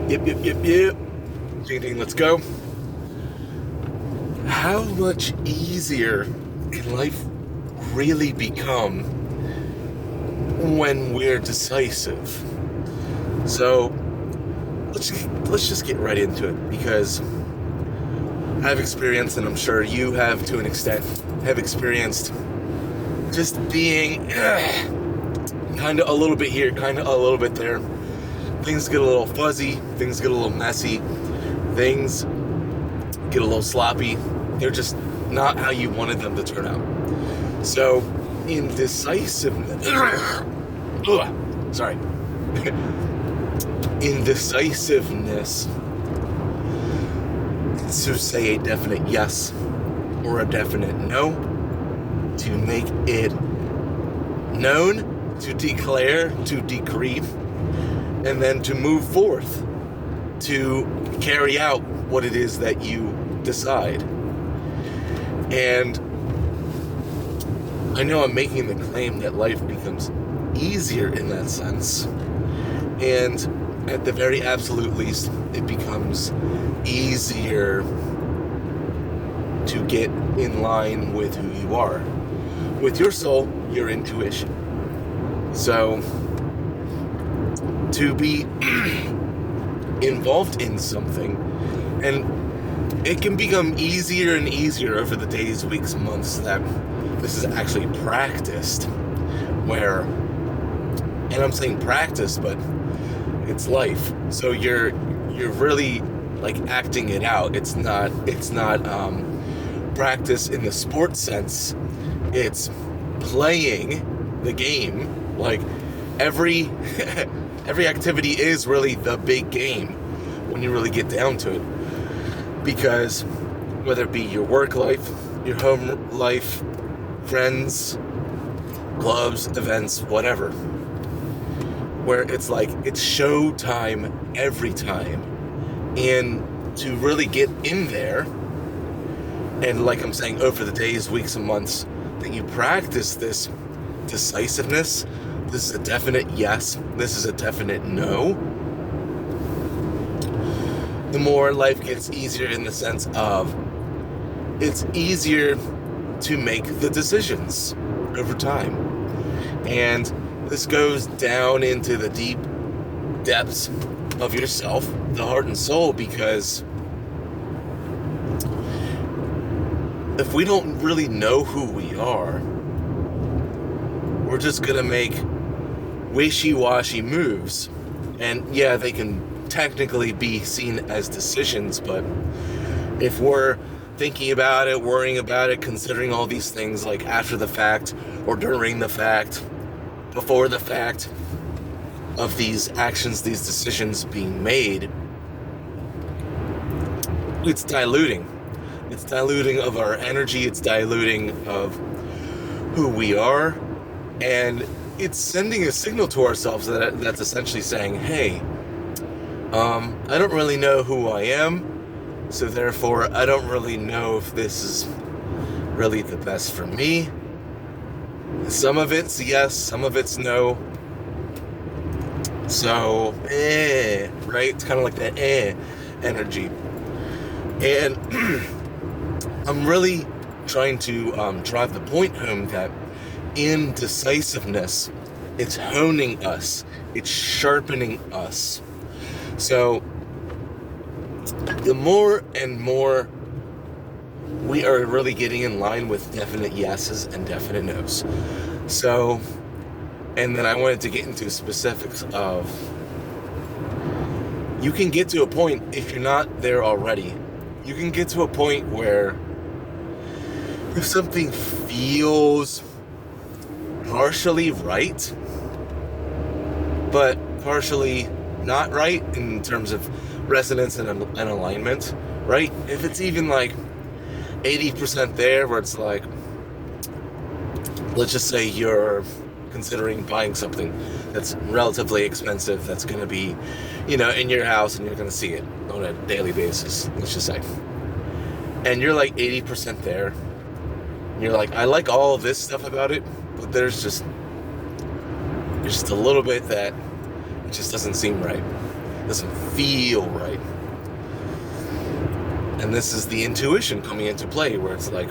Yep. Ding ding, let's go. How much easier can life really become when we're decisive? So let's just get right into it, because I've experienced, and I'm sure you have to an extent, have experienced just being kind of a little bit here, kind of a little bit there. Things get a little fuzzy, things get a little messy, things get a little sloppy. They're just not how you wanted them to turn out. So, in decisiveness, in decisiveness, to say a definite yes or a definite no, to make it known, to declare, to decree, and then to move forth, to carry out what it is that you decide. And I know I'm making the claim that life becomes easier in that sense, and at the very absolute least, it becomes easier to get in line with who you are, with your soul, your intuition. So, to be involved in something, and it can become easier and easier over the days, weeks, months that this is actually practiced, where, and I'm saying practice, but it's life. So you're really like acting it out. It's not practice in the sports sense. It's playing the game. Like every activity is really the big game when you really get down to it. Because whether it be your work life, your home life, friends, clubs, events, whatever, where it's like it's show time every time, and to really get in there, and like I'm saying, over the days, weeks, and months that you practice this decisiveness, this is a definite yes, this is a definite no, the more life gets easier, in the sense of it's easier to make the decisions over time. And this goes down into the deep depths of yourself, the heart and soul, because if we don't really know who we are, we're just gonna make wishy-washy moves. And yeah, they can technically be seen as decisions, but if we're thinking about it, worrying about it, considering all these things like after the fact or during the fact, before the fact of these actions, these decisions being made, it's diluting. It's diluting of our energy, it's diluting of who we are, and it's sending a signal to ourselves that's essentially saying, hey, I don't really know who I am, so therefore I don't really know if this is really the best for me. Some of it's yes, some of it's no. So, right? It's kind of like that energy. And I'm really trying to drive the point home that indecisiveness, it's honing us, it's sharpening us. So the more and more we are really getting in line with definite yeses and definite nos. So, and then I wanted to get into specifics of, you can get to a point, if you're not there already, you can get to a point where if something feels partially right, but partially not right in terms of resonance and alignment, right? If it's even like 80% there, where it's like, let's just say you're considering buying something that's relatively expensive, that's going to be, in your house, and you're going to see it on a daily basis, let's just say, and you're like 80% there, and you're like, I like all of this stuff about it, but there's just a little bit that it just doesn't seem right. doesn't feel right. And this is the intuition coming into play, where it's like,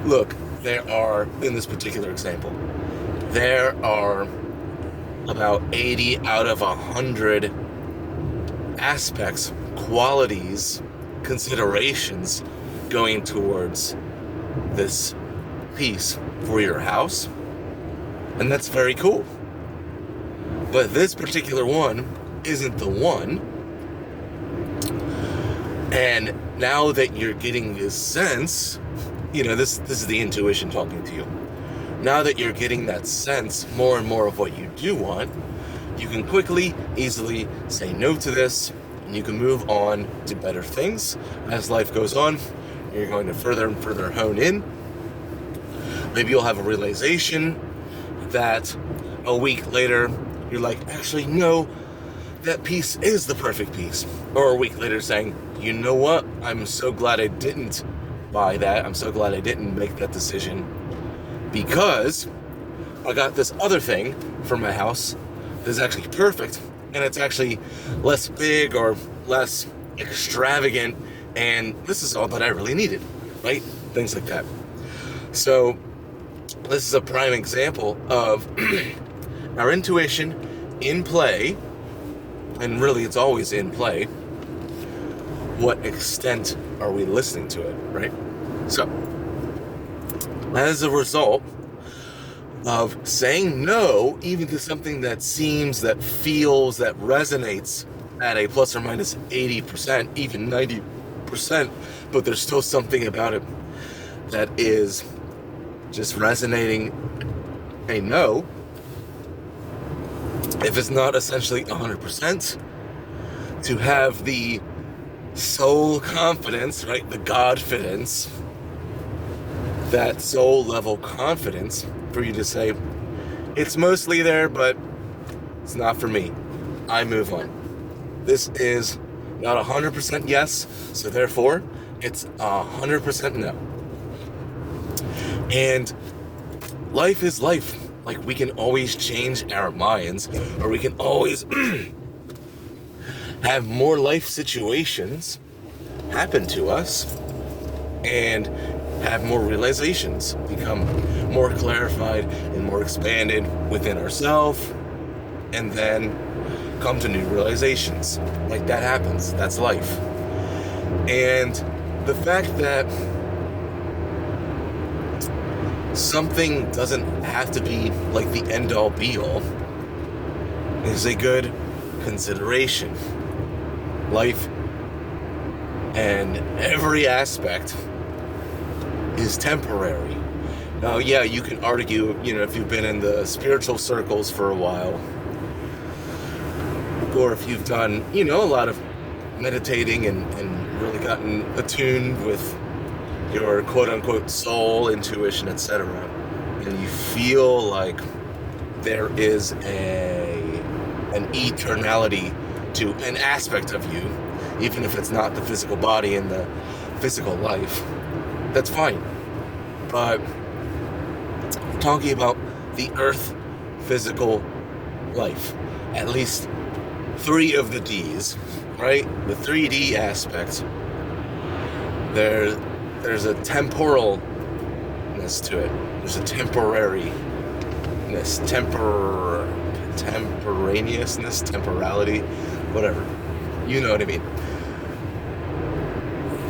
look, there are, in this particular example, there are about 80 out of 100 aspects, qualities, considerations going towards this piece for your house. And that's very cool. But this particular one isn't the one. And now that you're getting this sense, this is the intuition talking to you. Now that you're getting that sense more and more of what you do want, you can quickly, easily say no to this, and you can move on to better things. As life goes on, you're going to further and further hone in. Maybe you'll have a realization that a week later, you're like, actually, no, that piece is the perfect piece. Or a week later saying, you know what, I'm so glad I didn't buy that. I'm so glad I didn't make that decision, because I got this other thing for my house that's actually perfect, and it's actually less big or less extravagant, and this is all that I really needed, right? Things like that. So this is a prime example of our intuition in play, and really it's always in play. What extent are we listening to it, right? So, as a result of saying no, even to something that seems, that feels, that resonates at a plus or minus 80%, even 90%, but there's still something about it that is just resonating a no, if it's not essentially 100%, to have the soul confidence, right? The Godfidence, that soul level confidence for you to say, it's mostly there, but it's not for me. I move on. This is not 100% yes, so therefore it's 100% no. And life is life. Like, we can always change our minds, or we can always have more life situations happen to us and have more realizations, become more clarified and more expanded within ourselves, and then come to new realizations. Like, that happens. That's life. And the fact that something doesn't have to be like the end-all be-all is a good consideration. Life and every aspect is temporary. Now, yeah, you can argue, if you've been in the spiritual circles for a while, or if you've done, a lot of meditating and really gotten attuned with your quote-unquote soul, intuition, etc., and you feel like there is an eternality to an aspect of you, even if it's not the physical body and the physical life, that's fine. But I'm talking about the earth physical life, at least 3 of the D's, right? The 3D aspect. There's a temporalness to it. There's a temporariness, temporaneousness, temporality, whatever. You know what I mean.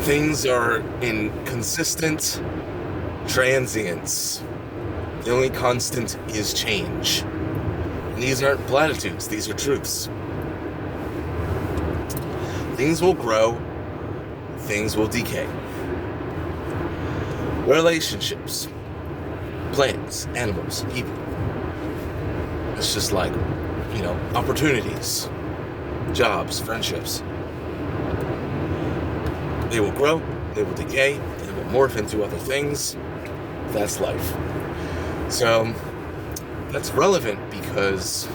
Things are in consistent transience. The only constant is change. And these aren't platitudes, these are truths. Things will grow, things will decay. Relationships, plants, animals, people. It's just like, opportunities, jobs, friendships. They will grow, they will decay, they will morph into other things. That's life. So, that's relevant because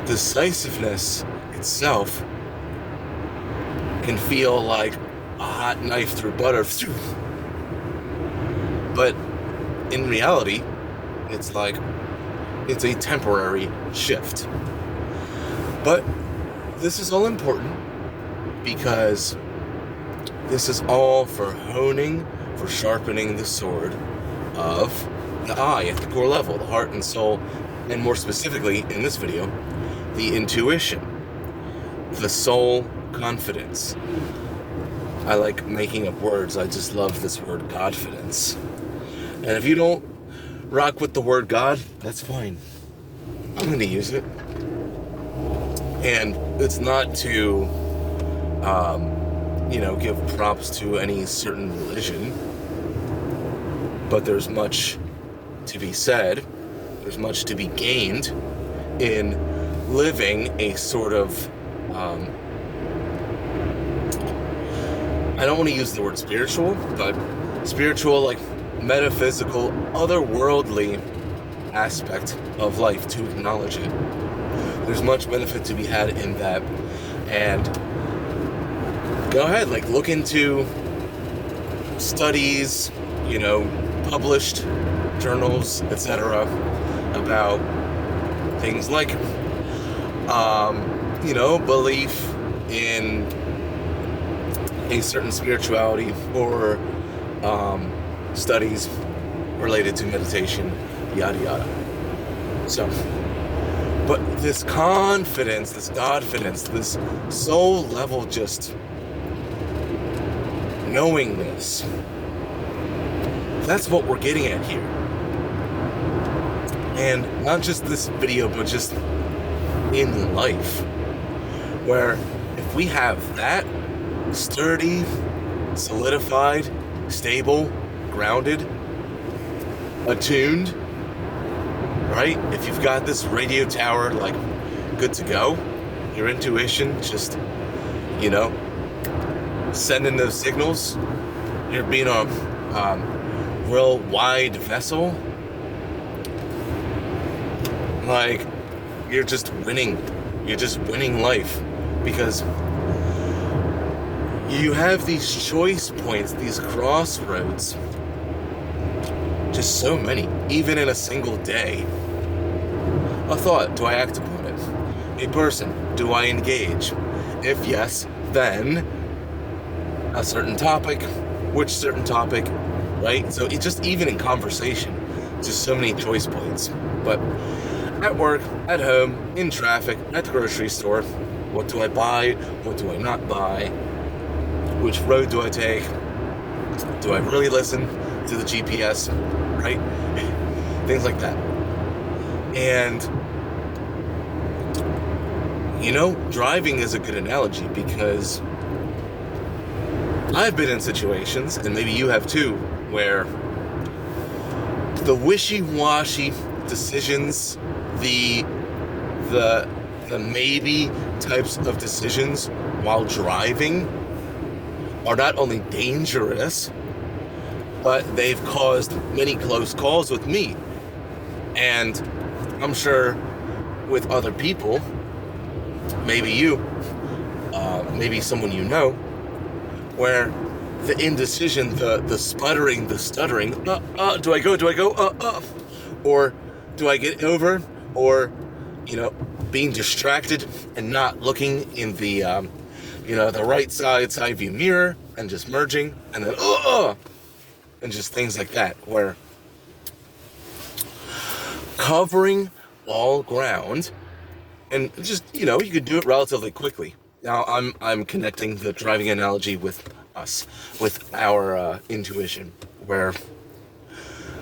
decisiveness itself can feel like a hot knife through butter. But in reality, it's a temporary shift. But this is all important because this is all for honing, for sharpening the sword of the I at the core level, the heart and soul, and more specifically in this video, the intuition, the soul confidence. I like making up words. I just love this word Godfidence. And if you don't rock with the word God, that's fine. I'm going to use it. And it's not to, give props to any certain religion, but there's much to be said, there's much to be gained in living a sort of, I don't want to use the word spiritual, but spiritual, like metaphysical, otherworldly aspect of life, to acknowledge it. There's much benefit to be had in that. And go ahead, look into studies, published journals, etc., about things like, belief in a certain spirituality, or studies related to meditation, yada yada. So, but this confidence, this Godfidence, this soul level just knowingness, that's what we're getting at here. And not just this video, but just in life, where if we have that sturdy, solidified, stable, grounded, attuned, right? If you've got this radio tower, good to go, your intuition just, sending those signals, you're being a real wide vessel, you're just winning life, because you have these choice points, these crossroads, just so many, even in a single day. A thought, do I act upon it? A person, do I engage? If yes, then a certain topic, which certain topic, right? So it's just, even in conversation, just so many choice points. But at work, at home, in traffic, at the grocery store, what do I buy? What do I not buy? Which road do I take? Do I really listen to the GPS, right? Things like that. And, driving is a good analogy, because I've been in situations, and maybe you have too, where the wishy-washy decisions, the maybe types of decisions while driving are not only dangerous, but they've caused many close calls with me. And I'm sure with other people, maybe you, maybe someone you know, where the indecision, the sputtering, the stuttering, do I go, or do I get over, or, being distracted and not looking in the, the right side view mirror, and just merging, and then, and just things like that, where covering all ground, and just, you could do it relatively quickly. Now, I'm connecting the driving analogy with us, with our intuition, where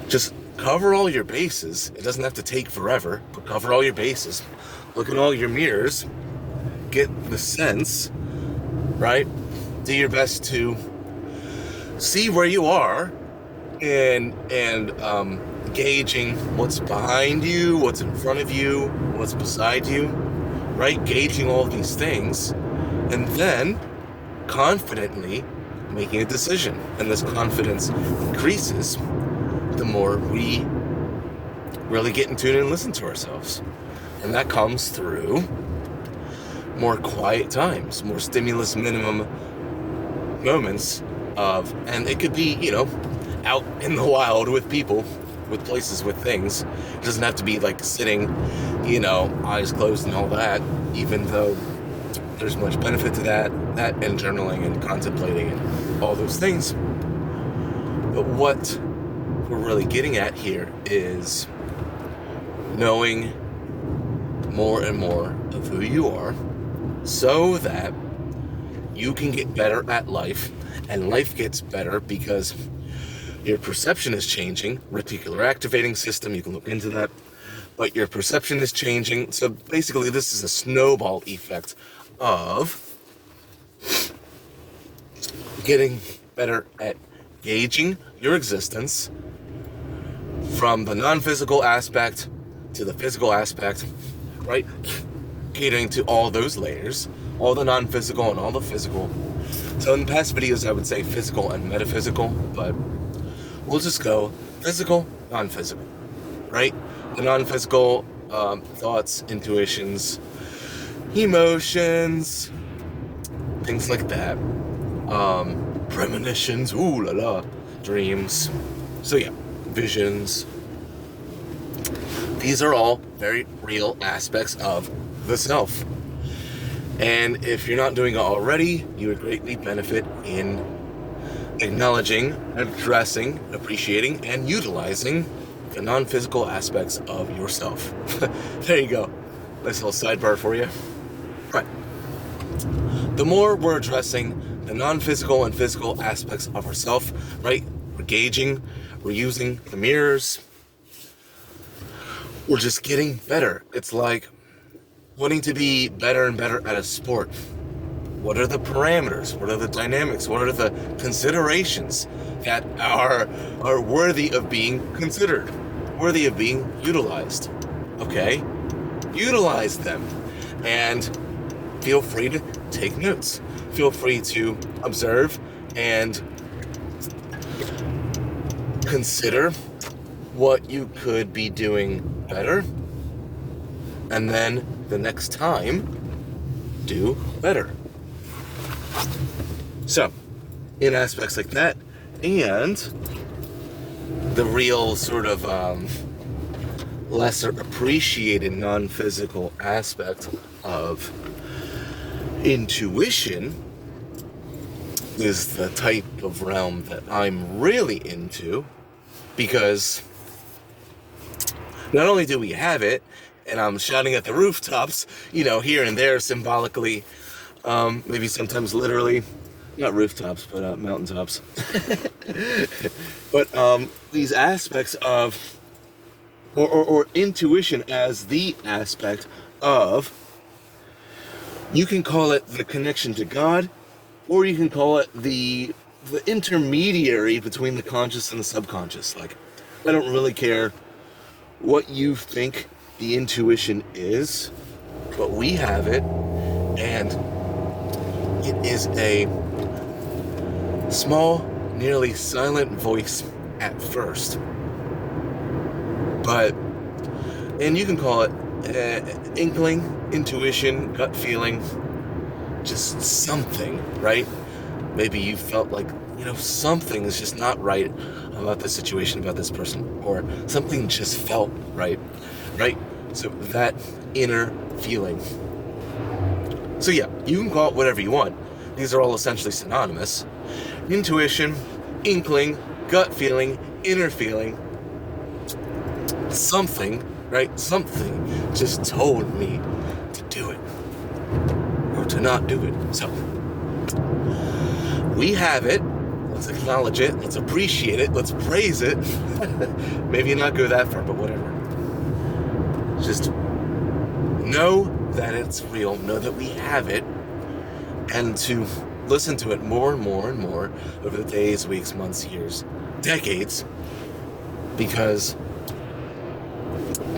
just cover all your bases. It doesn't have to take forever, but cover all your bases. Look at all your mirrors, get the sense, right? Do your best to see where you are, and gauging what's behind you, what's in front of you, what's beside you, right? Gauging all of these things, and then confidently making a decision. And this confidence increases the more we really get in tune and listen to ourselves. And that comes through more quiet times, more stimulus minimum moments of, and it could be, out in the wild with people, with places, with things. It doesn't have to be like sitting, eyes closed and all that, even though there's much benefit to that and journaling and contemplating and all those things. But what we're really getting at here is knowing more and more of who you are so that you can get better at life, and life gets better because your perception is changing. Reticular activating system, you can look into that, but your perception is changing. So basically this is a snowball effect of getting better at gauging your existence from the non-physical aspect to the physical aspect, right? Catering to all those layers, all the non-physical and all the physical. So in past videos I would say physical and metaphysical, but we'll just go physical, non-physical, right? The non-physical thoughts, intuitions, emotions, things like that. Premonitions, ooh la la, dreams. So yeah, visions. These are all very real aspects of the self. And if you're not doing it already, you would greatly benefit in acknowledging, addressing, appreciating, and utilizing the non-physical aspects of yourself. There you go. Nice little sidebar for you. Right. The more we're addressing the non-physical and physical aspects of ourself, right? We're gauging, we're using the mirrors. We're just getting better. It's like wanting to be better and better at a sport. What are the parameters? What are the dynamics? What are the considerations that are worthy of being considered, worthy of being utilized? Okay? Utilize them. And feel free to take notes. Feel free to observe and consider what you could be doing better. And then the next time, do better. So, in aspects like that, and the real sort of lesser appreciated non-physical aspect of intuition is the type of realm that I'm really into, because not only do we have it, and I'm shouting at the rooftops, here and there symbolically, maybe sometimes literally, not rooftops, but mountaintops. But these aspects of, or intuition as the aspect of, you can call it the connection to God, or you can call it the intermediary between the conscious and the subconscious. Like, I don't really care what you think the intuition is, but we have it, and it is a small, nearly silent voice at first. And you can call it inkling, intuition, gut feeling, just something, right? Maybe you felt like, something is just not right about this situation, about this person, or something just felt right? So that inner feeling. So yeah, you can call it whatever you want. These are all essentially synonymous. Intuition, inkling, gut feeling, inner feeling. Something, right? Something just told me to do it, or to not do it. So we have it. Let's acknowledge it. Let's appreciate it. Let's praise it. Maybe not go that far, but whatever. Just know that it's real. Know that we have it. And to listen to it more and more and more over the days, weeks, months, years, decades. Because,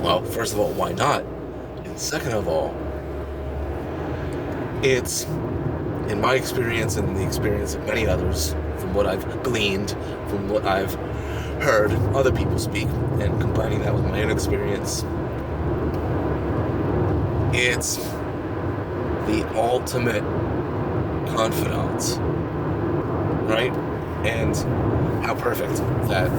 well, first of all, why not? And second of all, it's, in my experience and the experience of many others, from what I've gleaned, from what I've heard other people speak, and combining that with my own experience, it's the ultimate confidant, right? And how perfect that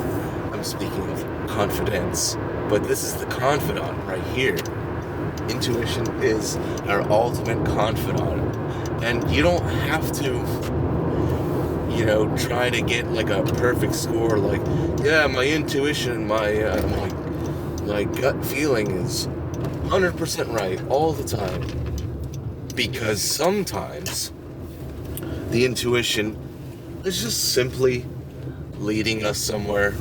I'm speaking of confidence, but this is the confidant right here. Intuition is our ultimate confidant. And you don't have to, try to get like a perfect score. Like, yeah, my intuition, my gut feeling is 100% right all the time. Because sometimes the intuition is just simply leading us somewhere.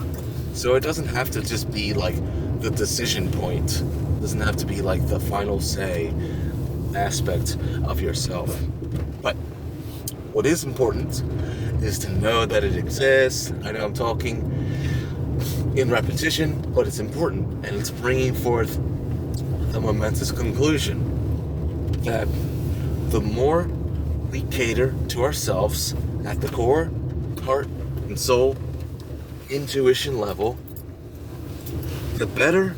So it doesn't have to just be like the decision point. It doesn't have to be like the final say aspect of yourself. But what is important is to know that it exists. I know I'm talking in repetition, but it's important, and it's bringing forth the momentous conclusion that the more we cater to ourselves at the core, heart, and soul, intuition level, the better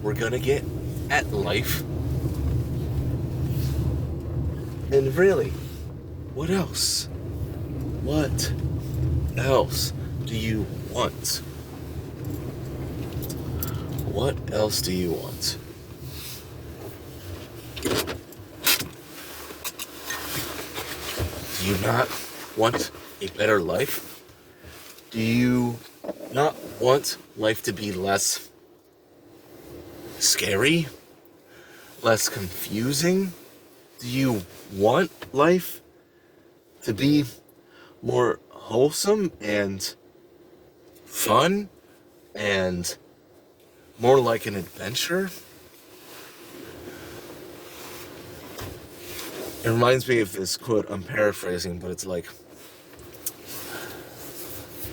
we're gonna get at life. And really, what else? What else do you want? What else do you want? Do you not want a better life? Do you not want life to be less scary? Less confusing? Do you want life to be more wholesome and fun and more like an adventure? It reminds me of this quote, I'm paraphrasing, but it's like,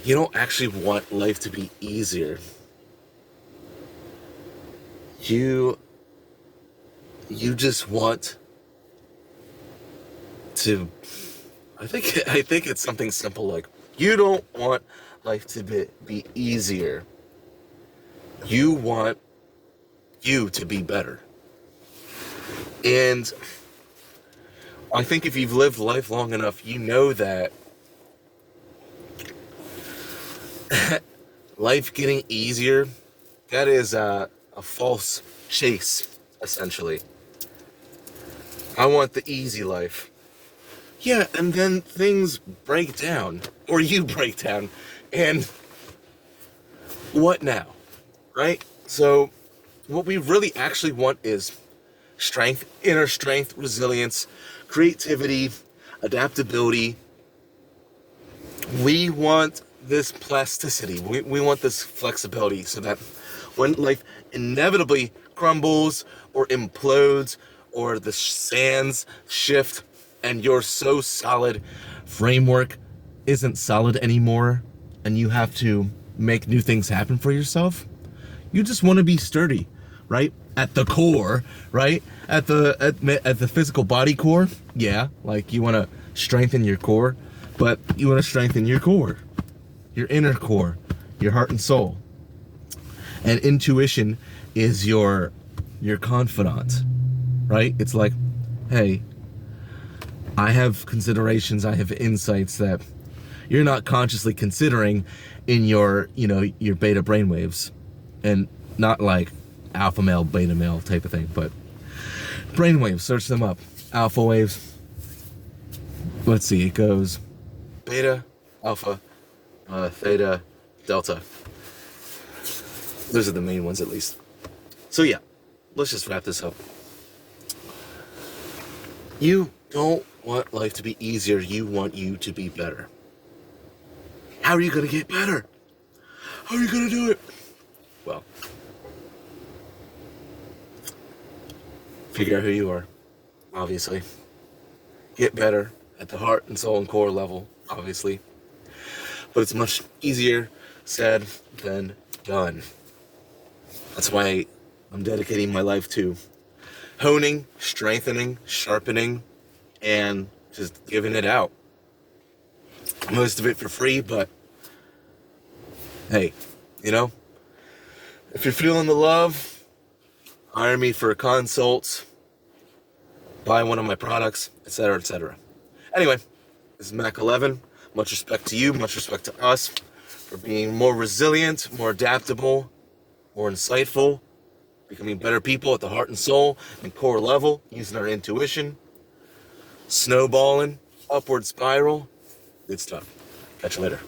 you don't actually want life to be easier. You just want to, I think it's something simple like, you don't want life to be easier. You want you to be better. And I think if you've lived life long enough, you know that life getting easier, that is a false chase, essentially. I want the easy life. Yeah, and then things break down, or you break down, and what now, right? So what we really actually want is strength, inner strength, resilience, creativity, adaptability. We want this plasticity. We want this flexibility so that when life inevitably crumbles or implodes or the sands shift and your so solid framework isn't solid anymore and you have to make new things happen for yourself, you just want to be sturdy, right? At the core, right? At the physical body core, yeah, like you want to strengthen your core, but you want to strengthen your core, your inner core, your heart and soul. And intuition is your confidant, right? It's like, hey, I have considerations, I have insights that you're not consciously considering in your beta brainwaves, and not like alpha male, beta male type of thing, but brainwaves, search them up. Alpha waves, let's see, it goes beta, alpha, theta, delta. Those are the main ones, at least. So yeah, let's just wrap this up. You don't want life to be easier, you want you to be better. How are you going to get better? How are you going to do it? Well, figure out who you are, obviously. Get better at the heart and soul and core level, obviously. But it's much easier said than done. That's why I'm dedicating my life to honing, strengthening, sharpening, and just giving it out. Most of it for free, but hey, if you're feeling the love, hire me for consults, buy one of my products, etc., etc. Anyway, this is Mac 11. Much respect to you, much respect to us We're being more resilient, more adaptable, more insightful, becoming better people at the heart and soul and core level, using our intuition, snowballing, upward spiral. Good stuff. Catch you later.